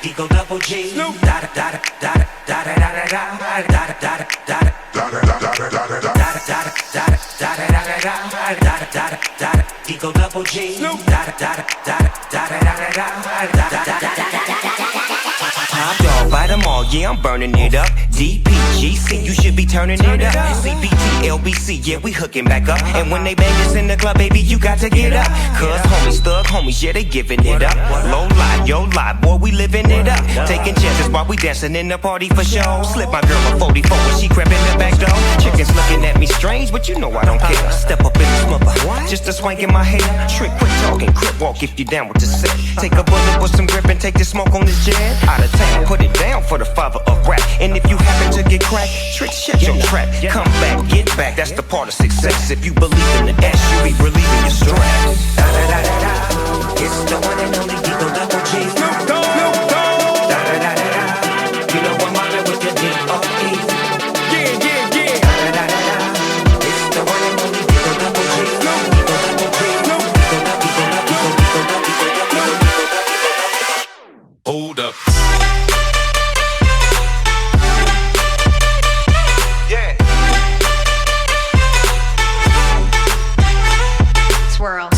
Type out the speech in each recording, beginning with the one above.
Eagle double G. Eagle double G. Top dog, bite them all, yeah, I'm burning it up. DPGC, you should be turning it up. CBT, LBC, yeah, we hooking back up. And when they bang us in the club, baby, you got to get up. Cause homies, thug homies, yeah, they giving it up. Low lie, yo lie, boy, we living it up. Taking chances while we dancing in the party for show. Slip my girl a 44 when she crept in the back door. Chickens looking at me strange, but you know I don't care. Step up in the smother, just a swank in my hair. Trick, quit talking, crip walk if you down with the set. Take a bullet with some grip and take the smoke on this jet. Out of town, put it down for the father of rap. And if you happen to get cracked, trick, shut your trap. Come back, get back, that's the part of success. If you believe in the S, you be relieving your stress. Da da da da da, it's the one and only Eagle double G. Snoop Dogg. Da da da da da, you know I'm mobbing with the D.O.E. Yeah, yeah, yeah. Da da da da da, it's the one and only Eagle double G. Eagle double G. Hold up. Swirl.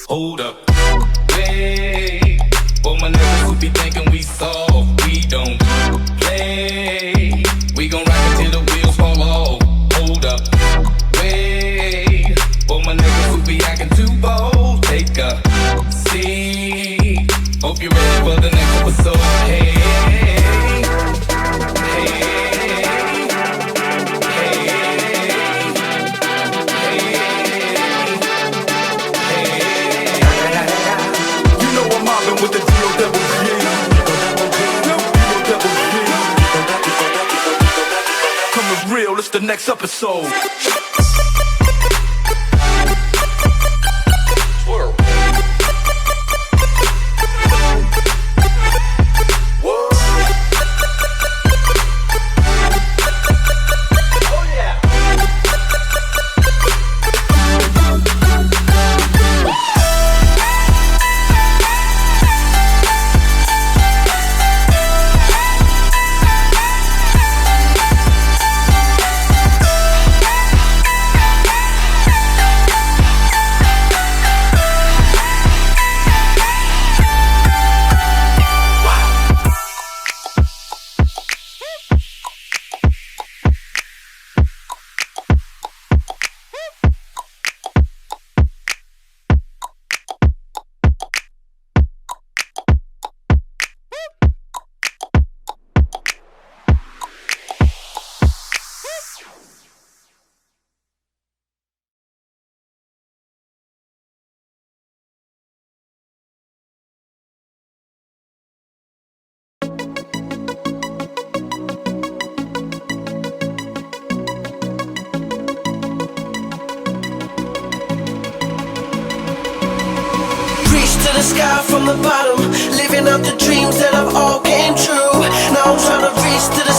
Hold up. Wait. For my niggas who be thinking we soft, we don't play. We gon' rock until the wheels fall off. Hold up. Wait. For my niggas who be acting too bold, take a seat. Hope you're ready for the next episode. Hey. With the D.O.E. Coming real, it's the next episode. The sky from the bottom, living out the dreams that have all came true. Now I'm trying to reach to the